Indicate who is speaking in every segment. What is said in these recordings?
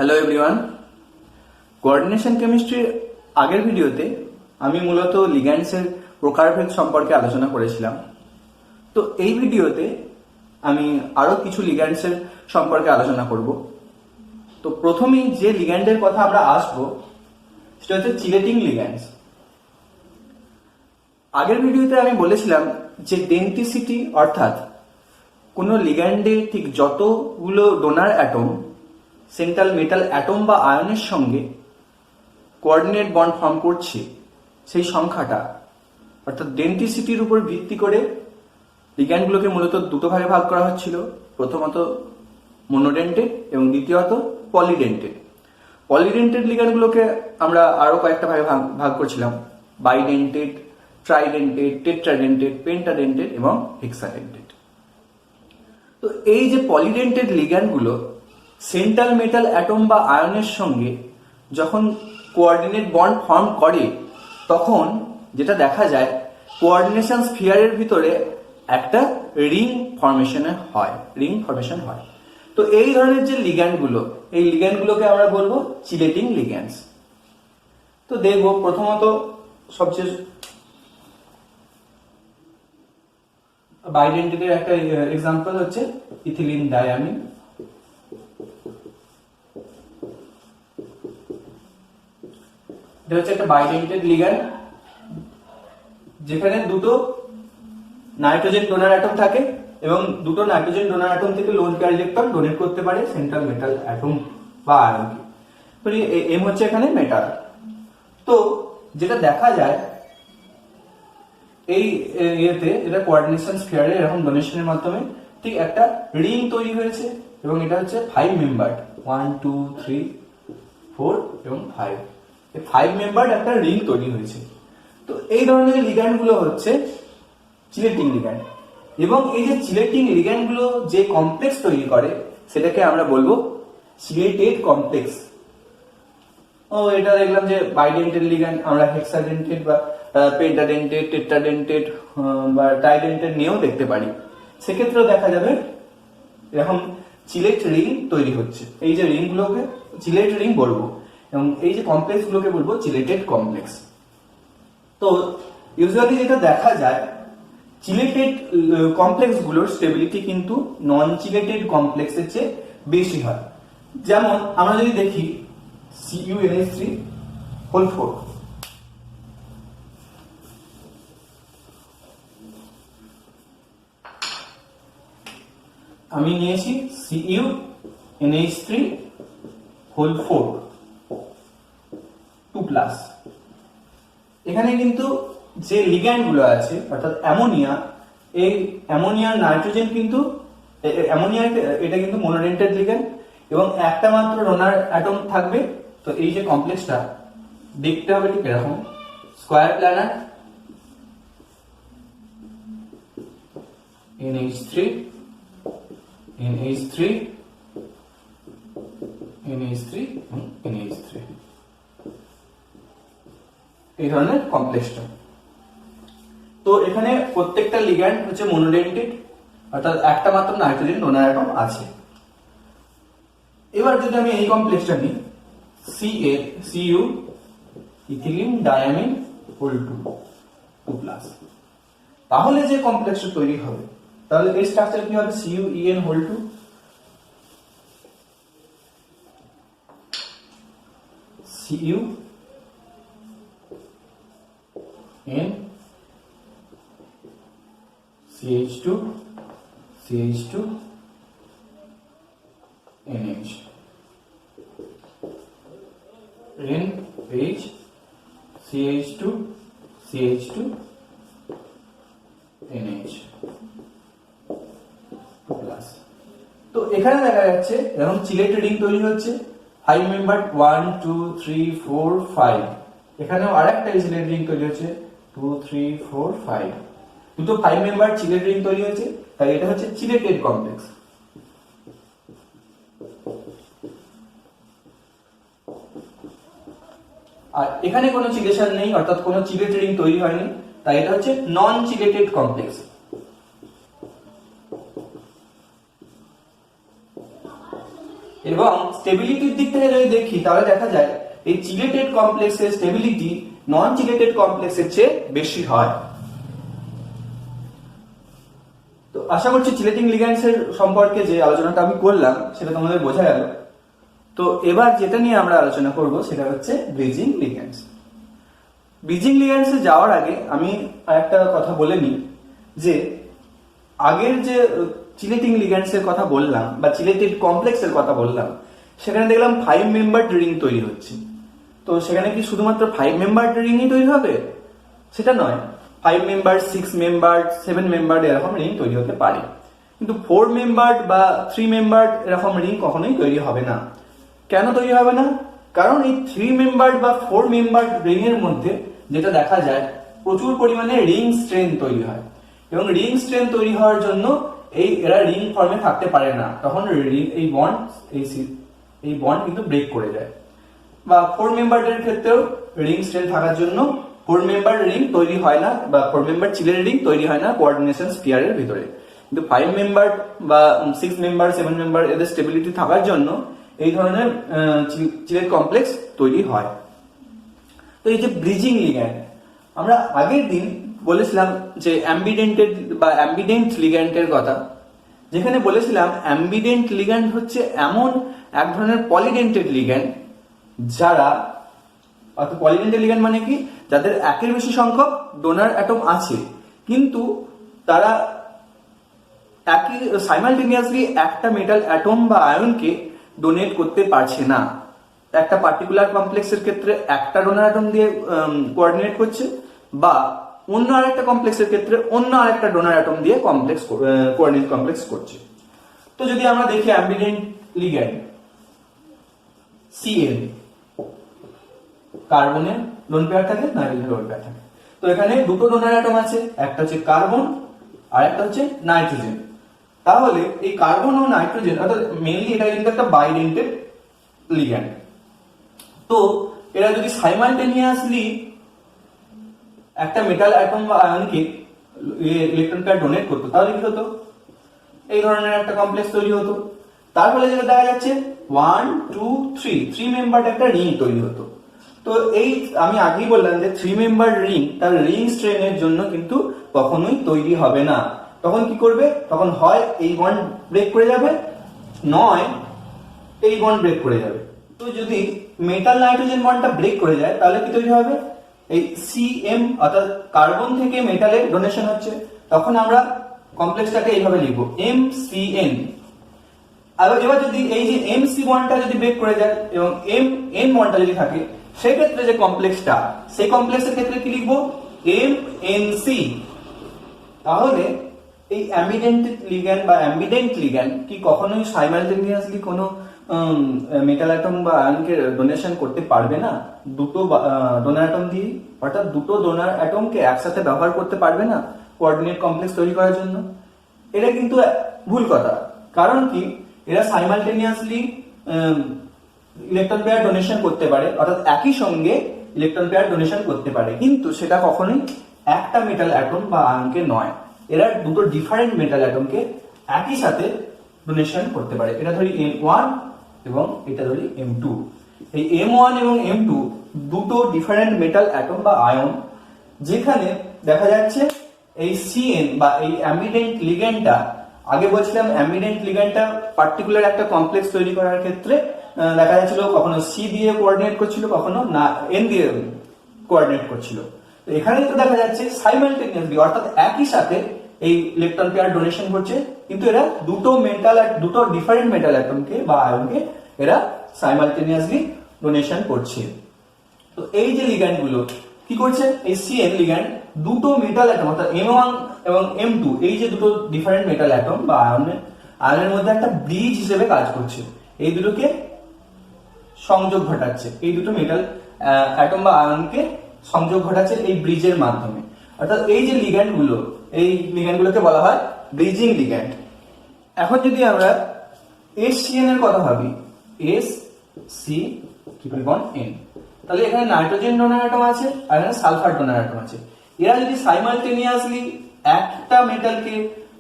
Speaker 1: Hello everyone, coordination কেমিস্ট্রির আগের ভিডিওতে আমি মূলত লিগ্যান্ডসের প্রকারভেদ সম্পর্কে আলোচনা করেছিলাম। তো এই ভিডিওতে আমি আরো কিছু লিগ্যান্ডসের সম্পর্কে আলোচনা করব। তো প্রথমেই যে লিগ্যান্ডের কথা আমরা আসবো সেটা হচ্ছে চিলেটিং লিগ্যান্ডস। আগের ভিডিওতে আমি বলেছিলাম যে ডেন্টিসিটি অর্থাৎ কোনো লিগ্যান্ডে ঠিক যতগুলো donor atom central metal atom বা আয়নের সঙ্গে কোঅর্ডিনেট বন্ড ফর্ম করছে সেই সংখ্যাটা অর্থাৎ ডেন্টিসিটির উপর ভিত্তি করে লিগ্যান্ডগুলোকে মূলত দুটো ভাগে ভাগ করা হচ্ছিল। প্রথমত মোনোডেন্টেড এবং দ্বিতীয়ত পলিডেন্টেড। পলিডেন্টেড লিগ্যান্ডগুলোকে আমরা আরো কয়েকটা ভাগে ভাগ করছিলাম, বাইডেন্টেড, ট্রাইডেন্টেড, টেট্রাডেন্টেড, পেন্টাডেন্টেড এবং হেক্সাডেন্টেড। তো এই যে পলিডেন্টেড লিগ্যান্ডগুলো সেন্ট্রাল মেটাল অ্যাটম বা আয়নের সঙ্গে যখন কোঅর্ডিনেট বন্ড ফর্ম করে তখন যেটা দেখা যায় কোঅর্ডিনেশন স্ফিয়ারের ভিতরে একটা রিং ফরমেশন হয়। তো এই ধরনের যে লিগ্যান্ডগুলো, এই লিগ্যান্ডগুলোকে আমরা বলবো চিলেটিং লিগ্যান্ডস। তো দেখবো প্রথমত সবচেয়ে বাইডেন্টেডের একটা এক্সাম্পল হচ্ছে ইথিলিন ডায়ামিন। এটা হচ্ছে একটা বাইডেন্টেড লিগ্যান্ড যেখানে দুটো নাইট্রোজেন ডোনার অ্যাটম থাকে এবং দুটো নাইট্রোজেন ডোনার অ্যাটম থেকে লোন পেয়ার ইলেকট্রন ডোনেট করতে পারে সেন্ট্রাল মেটাল অ্যাটম বা আয়নকে। মানে এম হচ্ছে এখানে মেটাল। তো যেটা দেখা যায় এই ইয়েতে এটা কোঅর্ডিনেশন স্ফিয়ারে এরকম ডোনেশনের মাধ্যমে ঠিক একটা রিং তৈরি হয়েছে এবং এটা হচ্ছে 5 মেম্বার, 1 2 3 4 এবং 5, এই 5 মেম্বার একটা রিং তৈরি হয়েছে। তো এই ধরনের লিগ্যান্ড গুলো হচ্ছে চিলেটিং লিগ্যান্ড এবং এই যে চিলেটিং লিগ্যান্ড গুলো যে কমপ্লেক্স তৈরি করে সেটাকে আমরা বলবো চিলেটেড কমপ্লেক্স। এটা দেখলাম যে বাইডেন্টেড লিগ্যান্ড আমরা হেক্সাডেন্টেড বা পেন্টাডেন্টেড, টেট্রাডেন্টেড বা ট্রাইডেন্টেড নিয়েও দেখতে পারি। সেক্ষেত্রেও দেখা যাবে এরকম চিলেট রিং তৈরি হচ্ছে। এই যে রিং গুলোকে চিলেট রিং বলবো এবং এই যে কমপ্লেক্স গুলোকে বলবো চিলেটেড কমপ্লেক্স। তো ইউজুয়ালি যেটা দেখা যায় চিলেটেড কমপ্লেক্স গুলোর স্টেবিলিটি কিন্তু নন চিলেটেড কমপ্লেক্সের চেয়ে বেশি হয়। যেমন আমরা যদি দেখি CuNH3 আমি নিয়েছি CuNH3 2+। এখানে কিন্তু যে লিগ্যান্ড গুলো আছে অর্থাৎ অ্যামোনিয়া, এই অ্যামোনিয়ার নাইট্রোজেন কিন্তু এটা কিন্তু মোনোডেন্টেড লিগ্যান্ড এবং একটা মাত্র ডোনার অ্যাটম থাকবে। তো এই যে কমপ্লেক্সটা দেখতে হবে ঠিক এরকম square planner, NH3 NH3 NH3 NH3 এই ধরনের কমপ্লেক্সটা। তো এখানে প্রত্যেকটা লিগ্যান্ড হচ্ছে মোনোডেন্টেড অর্থাৎ একটা মাত্র নাইট্রোজেন ডোনার অ্যাটম আছে। এবার যদি আমি এই কমপ্লেক্সটা নিই Cu ইথিলিন ডায়ামিন 2+, তাহলে যে কমপ্লেক্সটা তৈরি হবে তাহলে এই স্ট্রাকচার কি হবে CuEn2 Cu N CH2 CH2 NH N H CH2 CH2 NH 2+। তো এখানে দেখা যাচ্ছে এরকম চিলেটেড রিং তৈরি হচ্ছে 5 মেম্বার 1 2 3 4 5। এখানেও আরেকটা চিলেটেড রিং তৈরি হচ্ছে 2 3 4 5। দুটো 5 মেম্বার চিলেটেড রিং তৈরি হয়েছে, তাই এটা হচ্ছে চিলেটেড কমপ্লেক্স। আর এখানে কোনো চিলেশন নেই অর্থাৎ কোনো চিলেটেড রিং তৈরি হয়নি, তাই এটা হচ্ছে নন চিলেটেড কমপ্লেক্স। এবং স্টেবিলিটির দিক থেকে যদি দেখি তাহলে দেখা যায় এই চিলেটেড কমপ্লেক্সের স্টেবিলিটি নন চিলেটেড কমপ্লেক্সের চেয়ে বেশি হয়। তো আশা করছি চিলেটিং লিগ্যান্ডস এর সম্পর্কে যে আলোচনাটা আমি করলাম সেটা তোমাদের বোঝা গেল। তো এবার যেটা নিয়ে আমরা আলোচনা করব সেটা হচ্ছে ব্রিজিং লিগ্যান্ডস। ব্রিজিং লিগ্যান্ডস এ যাওয়ার আগে আমি আরেকটা কথা বলে নিই যে আগের যে চিলেটিং লিগ্যান্ডস এর কথা বললাম বা চিলেটেড কমপ্লেক্স এর কথা বললাম, সেখানে দেখলাম 5 মেম্বার্ড রিং তৈরি হচ্ছে। তো সেখানে কি শুধুমাত্র 5 মেম্বার্ড রিংই তৈরি হবে? সেটা নয়, 5 মেম্বার, 6 মেম্বার, 7 মেম্বার এরকম রিং তৈরি হতে পারে, কিন্তু 4 মেম্বার বা 3 মেম্বার এরকম রিং কখনোই তৈরি হবে না। কেন তৈরি হবে না? কারণ এই 3 মেম্বার বা 4 মেম্বার রিং এর মধ্যে যেটা দেখা যায় প্রচুর পরিমাণে রিং স্ট্রেন তৈরি হয়, এবং রিং স্ট্রেন তৈরি হওয়ার জন্য এরা রিং ফর্মে থাকতে পারে না, তখন এই বন্ড কিন্তু ব্রেক করে যায়। বা 4 মেম্বারের ক্ষেত্রেও রিং স্ট্রেন থাকার জন্য 4 মেম্বার রিং তৈরি হয় না, বা 4 মেম্বার চিলের রিং তৈরি হয় না কোঅর্ডিনেশন স্পিয়ারের ভিতরে। কিন্তু 5 মেম্বার বা 6 মেম্বার, 7 মেম্বার এদের স্টেবিলিটি থাকার জন্য এই ধরনের চিলেট কমপ্লেক্স তৈরি হয়। তো এই যে ব্রিজিং লিগ্যান্ড, আমরা আগের দিন বলেছিলাম যে অ্যাম্বিডেন্ট লিগ্যান্ডের কথা, যেখানে বলেছিলাম অ্যাম্বিডেন্ট লিগ্যান্ড হচ্ছে এমন এক ধরনের পলিডেন্টেড লিগ্যান্ড যারা, অর্থাৎ পলিডেন্টেড লিগ্যান্ড মানে কি, যাদের একের বেশি সংখ্যক ডোনার অ্যাটম আছে কিন্তু তারা একই সাইমালটেনিয়াসলি একটা মেটাল অ্যাটম বা আয়নকে ডোনেট করতে পারছে না। একটা পার্টিকুলার কমপ্লেক্সের ক্ষেত্রে একটা ডোনার অ্যাটম দিয়ে কোঅর্ডিনেট করছে, বা অন্য আরেকটা কমপ্লেক্সের ক্ষেত্রে অন্য আরেকটা ডোনার অ্যাটম দিয়ে কোঅর্ডিনেট কমপ্লেক্স করছে। তো যদি আমরা দেখি অ্যাম্বিডেন্ট লিগ্যান্ড Cl, কার্বনের লোন পেয়ার থাকে, নাইট্রোজেনের লোন পেয়ার থাকে। তো এখানে দুটো ডোনার অ্যাটম আছে, একটা হচ্ছে কার্বন আর একটা হচ্ছে নাইট্রোজেন। তাহলে এই কার্বন ও নাইট্রোজেন, অর্থাৎ মেইনলি এটা কিন্তু একটা বাইডেন্টেড লিগ্যান্ড। তো এরা যদি সাইমালটেনিয়াসলি একটা মেটাল অ্যাটম বা আয়নকে ইলেকট্রন পেয়ার ডোনেট করতো, তাহলে কি হতো? এই ধরনের একটা কমপ্লেক্স তৈরি হতো। তার ফলে যেটা দেখা যাচ্ছে 1 2 3 মেম্বার একটা রিং তৈরি হতো। তো এই আমি আগেই বললাম যে 3 মেম্বার রিং তার রিং স্ট্রেনের জন্য কিন্তু কখনোই তৈরি হবে না। তখন কি করবে? তখন হয় এই বন্ড ব্রেক করে যাবে, নয় এই বন্ড ব্রেক করে যাবে। তো যদি মেটাল নাইট্রোজেন বন্ডটা ব্রেক করে যায় তাহলে কি তৈরি হবে? এই CM, অর্থাৎ কার্বন থেকে মেটালের ডোনেশন হচ্ছে, তখন আমরা কমপ্লেক্সটাকে এইভাবে লিখবো MCN। আর এবার যদি এই যে MC বন্ডটা যদি ব্রেক করে যায় এবং MN বন্ডটা যদি থাকে, সেই ক্ষেত্রে যে কমপ্লেক্সটা, সেই কমপ্লেক্সের ক্ষেত্রে কি লিখবো? MNC। তাহলে এই অ্যাম্বিডেন্ট লিগ্যান্ড বা অ্যাম্বিডেন্ট লিগ্যান্ড কি কখনোই সাইমালটেনিয়াসলি কোনো মেটাল অ্যাটম বা আয়নকে ডোনেশন করতে পারবে না দুটো ডোনার অ্যাটম দিয়ে, অর্থাৎ দুটো ডোনার অ্যাটমকে একসাথে ব্যবহার করতে পারবে না কোঅর্ডিনেট কমপ্লেক্স তৈরি করার জন্য। এটা কিন্তু ভুল কথা। কারণ কি, এরা সাইমালটেনিয়াসলি ইলেকট্রন পেয়ার ডোনেশন করতে পারে, অর্থাৎ একই সঙ্গে ইলেকট্রন পেয়ার ডোনেশন করতে পারে, কিন্তু সেটা কখনোই একটা মেটাল অ্যাটম বা আয়নকে নয়। এরা দুটো ডিফারেন্ট মেটাল অ্যাটমকে একই সাথে ডোনেশন করতে পারে। এটা ধরি M1 এবং এটা ধরি M2। এই M1 এবং M2 দুটো ডিফারেন্ট মেটাল অ্যাটম বা আয়ন, যেখানে দেখা যাচ্ছে এই CN বা এই অ্যাম্বিডেন্ট লিগ্যান্ডটা, আগে বলছিলাম অ্যাম্বিডেন্ট লিগ্যান্ডটা পার্টিকুলার একটা কমপ্লেক্স তৈরি করার ক্ষেত্রে দেখা যাচ্ছিল কখনো C দিয়ে কোঅর্ডিনেট করছিল, কখনো না N দিয়ে কোঅর্ডিনেট করছিল। তো এখানে তো দেখা যাচ্ছে সাইমালটেনিয়াসলি, অর্থাৎ একই সাথে এই ইলেকট্রন পেয়ার ডোনেশন করছে, কিন্তু এরা দুটো ডিফারেন্ট মেটাল অ্যাটমকে বা আয়নকে এরা সাইমালটেনিয়াসলি ডোনেশন করছে। তো এই যে লিগ্যান্ড গুলো কি করছে, এই CN লিগ্যান্ড দুটো মেটাল অ্যাটম, অর্থাৎ M1 এবং M2, এই যে দুটো ডিফারেন্ট মেটাল অ্যাটম বা আয়নের মধ্যে একটা ব্রিজ হিসেবে কাজ করছে, এই দুটোকে সংযোগ ঘটাচ্ছে, এই দুটো মেটাল অ্যাটম বা আয়নকে সংযোগ ঘটাচ্ছে এই ব্রিজের মাধ্যমে। অর্থাৎ এই যে লিগ্যান্ড গুলোকে বলা হয় ব্রিজিং লিগ্যান্ড। এখন যদি আমরা HCN এর কথা ভাবি, SC*N, তাহলে এখানে নাইট্রোজেন ডোনার অ্যাটম আছে আর এখানে সালফার ডোনার অ্যাটম আছে। এরা যদি সাইমালটেনিয়াসলি একটা মেটালকে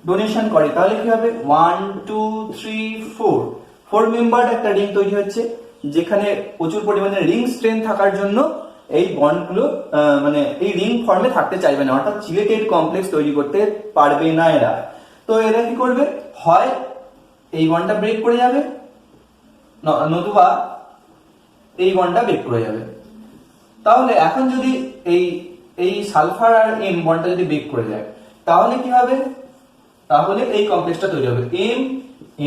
Speaker 1: ডোনেশন করে তাহলে কি হবে? 1 2 3 4 4 মেম্বার্ড একটা রিং তৈরি হচ্ছে, যেখানে প্রচুর পরিমাণে রিং স্ট্রেন থাকার জন্য এই বন্ডগুলো মানে এই রিং ফর্মে থাকতে চাইবে না, অর্থাৎ চিলেটেড কমপ্লেক্স তৈরি করতে পারবে না এরা। তো এরা কি করবে, হয় এই বন্ডটা ব্রেক করে যাবে, নতুবা এই বন্ডটা ব্রেক করে যাবে। তাহলে এখন যদি এই এই সালফার আর এম বন্ডটা যদি ব্রেক করে যায়, তাহলে কি হবে, তাহলে এই কমপ্লেক্সটা তৈরি হবে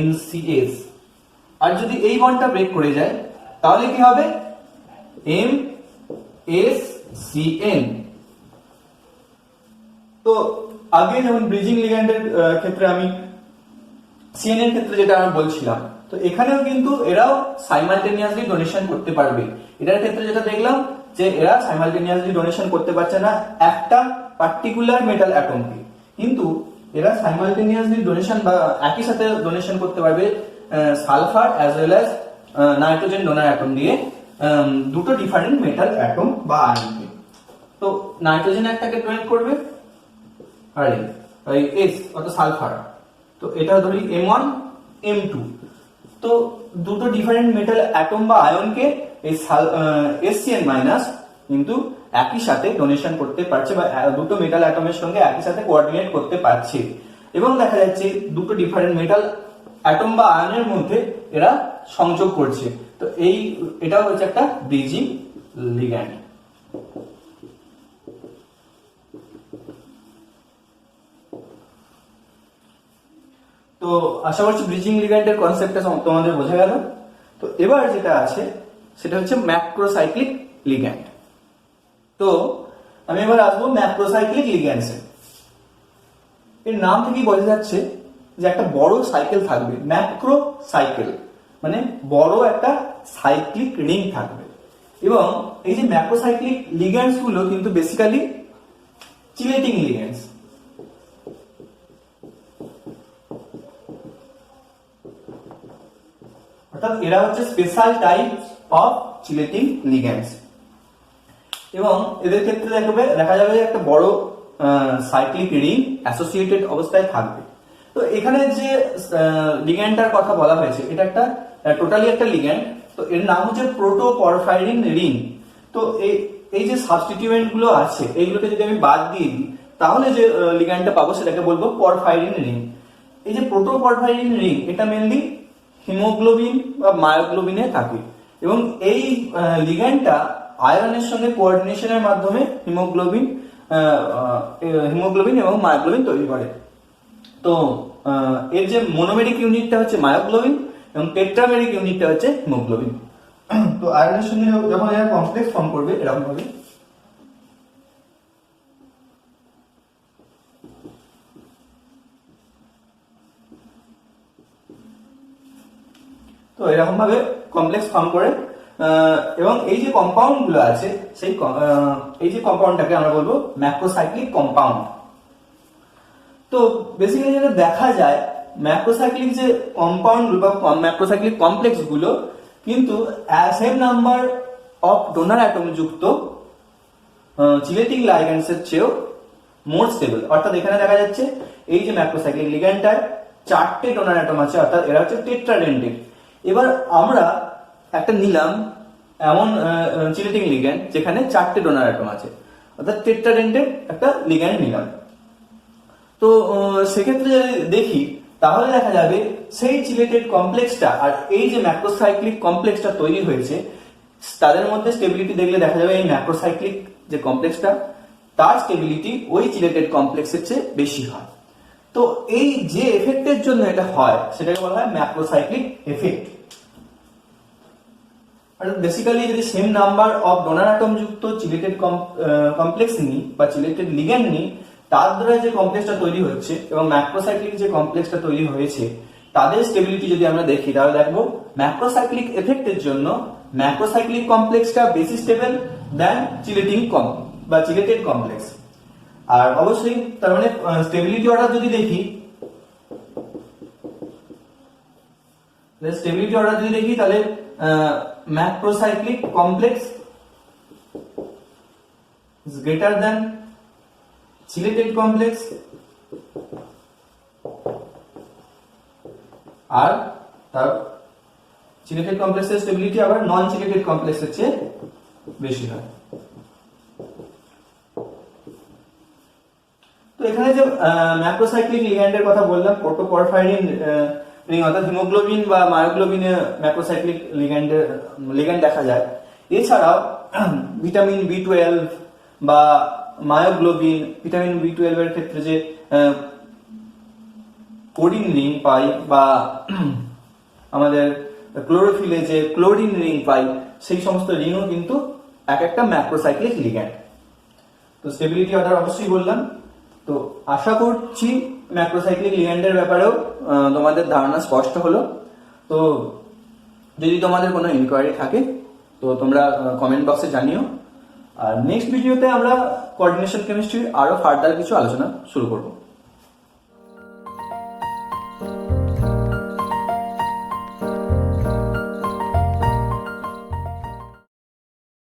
Speaker 1: MnCS। আর যদি এই বন্ডটা ব্রেক করে যায়, তাহলে কি হবে MsCN। তো আগে যেমন ব্রিজিং লিগ্যান্ডের ক্ষেত্রে আমি সিএন এর ক্ষেত্রে যেটা আমি বলছিলাম, তো এখানেও কিন্তু এরাও সাইমালটেনিয়াসলি ডোনেশন করতে পারবে। এটার ক্ষেত্রে যেটা দেখলাম যে এরা সাইমালটেনিয়াসলি ডোনেশন করতে পারছে না একটা পার্টিকুলার মেটাল অ্যাটমকে, কিন্তু এরা সাইমালটেনিয়াসলি ডোনেশন বা একই সাথে ডোনেশন করতে পারবে sulphur as well as nitrogen donor atom দিয়ে, দুটো ডিফারেন্ট মেটাল অ্যাটম বা আয়নকে। তো নাইট্রোজেন একটাকে ডোনেট করবে আর এই এস অর্থাৎ সালফার, তো এটা ধরি M1 M2। তো দুটো ডিফারেন্ট মেটাল অ্যাটম বা আয়নকে এই SCN মাইনাস কিন্তু একই সাথে ডোনেশন করতে পারছে, বা দুটো মেটাল অ্যাটমের সঙ্গে একই সাথে কোঅর্ডিনেট করতে পারছে, এবং দেখা যাচ্ছে দুটো ডিফারেন্ট মেটাল অ্যাটম বা আয়নের মধ্যে এরা সংযোগ করছে। তো এটা হচ্ছে একটা ব্রিজিং লিগ্যান্ড। তো আশা করছি ব্রিজিং লিগ্যান্ডের কনসেপ্টটা তোমাদের বোঝা গেল। তো এবার যেটা আছে সেটা হচ্ছে ম্যাক্রোসাইক্লিক লিগ্যান্ড। তো আমি এবার আসবো ম্যাক্রোসাইক্লিক লিগ্যান্ডসে। এর নাম থেকেই বোঝা যাচ্ছে যে একটা বড় সাইকেল থাকবে, ম্যাক্রো সাইকেল মানে বড় একটা সাইক্লিক রিং থাকবে। এবং এই যে ম্যাক্রোসাইক্লিক লিগ্যান্ডস গুলো কিন্তু বেসিক্যালি চিলেটিং লিগ্যান্ডস, অর্থাৎ এরা হচ্ছে স্পেশাল টাইপস অফ চিলেটিং লিগ্যান্ডস। এবং এদের ক্ষেত্রে দেখা যাবে যে একটা বড় সাইক্লিক রিং অ্যাসোসিয়েটেড অবস্থায় থাকবে। তো এখানে যে লিগ্যান্ডটার কথা বলা হয়েছে, এটা একটা টোটালি একটা লিগ্যান্ড। তো এর নাম হচ্ছে প্রোটোপরফাইরিন রিং। তো এই যে সাবস্টিটিউয়েন্ট গুলো আছে, এইগুলোকে যদি আমি বাদ দিয়ে দিই, তাহলে যে লিগ্যান্ডটা পাবো সেটাকে বলবো পরফাইরিন রিং। এই যে প্রোটোপরফাইরিন রিং, এটা মেনলি হিমোগ্লোবিন বা মায়োগ্লোবিনে থাকে, এবং এই লিগ্যান্ডটা আয়রনের সঙ্গে কোঅর্ডিনেশনের মাধ্যমে হিমোগ্লোবিন এবং মায়োগ্লোবিন তৈরি করে। তো এর যে মোনোমেরিক ইউনিটটা হচ্ছে মায়োগ্লোবিন এবং টেট্রামেরিক ইউনিটটা হচ্ছে হিমোগ্লোবিন। তো আয়রনের সঙ্গে যখন এরা কমপ্লেক্স ফর্ম করবে এরকম ভাবে, তো এরকম ভাবে কমপ্লেক্স ফর্ম করে, এবং এই যে কম্পাউন্ড গুলো আছে সেই এই যে কম্পাউন্ডটাকে আমরা বলবো ম্যাক্রোসাইক্লিক কম্পাউন্ড। তো বেসিক্যালি যেটা দেখা যায়, ম্যাক্রোসাইক্লিক যে কম্পাউন্ড বা ম্যাক্রোসাইক্লিক কমপ্লেক্স গুলো কিন্তু same number of donor atom যুক্ত চিলেটিং লাইগ্যান্ডস এর চেয়েও মোর স্টেবল। অর্থাৎ এখানে দেখা যাচ্ছে এই যে ম্যাক্রোসাইক্লিক লিগ্যান্ডটার 4টে ডোনার অ্যাটম আছে, অর্থাৎ এরা হচ্ছে টেট্রাডেন্টেড। এবার আমরা একটা নিলাম এমন চিলেটিং লিগ্যান্ড যেখানে 4টে ডোনার অ্যাটম আছে, অর্থাৎ টেট্রাডেন্টেড একটা লিগ্যান্ড নিলাম। তো সেক্ষেত্রে যদি দেখি, তাহলে দেখা যাবে সেই চিলেটেড কমপ্লেক্সটা আর এই যে ম্যাক্রোসাইক্লিক কমপ্লেক্সটা তৈরি হয়েছে, তাদের মধ্যে স্টেবিলিটি দেখলে দেখা যাবে এই ম্যাক্রোসাইক্লিক যে কমপ্লেক্সটা, তার স্টেবিলিটি ওই চিলেটেড কমপ্লেক্সের চেয়ে বেশি হয়। তো এই যে এফেক্টের জন্য এটা হয় সেটাকে বলা হয় ম্যাক্রোসাইক্লিক এফেক্ট। আর বেসিক্যালি যদি same number of donor atom যুক্ত চিলেটেড কমপ্লেক্স নিই বা চিলেটেড লিগ্যান্ড নিই, তার দ্বারা যে কমপ্লেক্সটা তৈরি হচ্ছে এবং ম্যাক্রোসাইক্লিক যে কমপ্লেক্সটা তৈরি হয়েছে, তাদের স্টেবিলিটি যদি আমরা দেখি, তাহলে দেখবো ম্যাক্রোসাইক্লিক এফেক্টের জন্য ম্যাক্রোসাইক্লিক কমপ্লেক্সটা বেশি স্টেবল দেন চিলেটিং বা চিলেটেড কমপ্লেক্স। আর অবশ্যই তার মানে স্টেবিলিটি অর্ডার যদি দেখি, তাহলে macrocyclic complex is greater than chelated complex, আর তার চিলেটেড কমপ্লেক্সের স্টেবিলিটি আবার নন চিলেটেড কমপ্লেক্সের চেয়ে বেশি হয়। তো এখানে যে ম্যাক্রোসাইক্লিক লিগ্যান্ডের কথা বললাম, প্রোটোপরফাইরিন রিং অর্থাৎ হিমোগ্লোবিন বা মায়োগ্লোবিনে ম্যাক্রোসাইক্লিক লিগ্যান্ড দেখা যায়। এছাড়াও ভিটামিন B12 বা মায়োগ্লোবিন, ভিটামিন B12 এর ক্ষেত্রে যে কোডিন রিং পাই বা আমাদের ক্লোরোফিলে যে ক্লোরিন রিং পাই, সেই সমস্ত রিংও কিন্তু এক একটা ম্যাক্রোসাইক্লিক লিগ্যান্ড। তো স্টেবিলিটি অর্ডার অবশ্যই বললাম। তো আশা করছি ম্যাক্রোসাইক্লিক লিগ্যান্ডের ব্যাপারেও তোমাদের ধারণা স্পষ্ট হলো। তো যদি তোমাদের কোনো ইনকোয়ারি থাকে তো তোমরা কমেন্ট বক্সে জানিও। আর নেক্সট ভিডিওতে আমরা কোঅর্ডিনেশন কেমিস্ট্রির আরো ফার্দার কিছু আলোচনা শুরু করবো।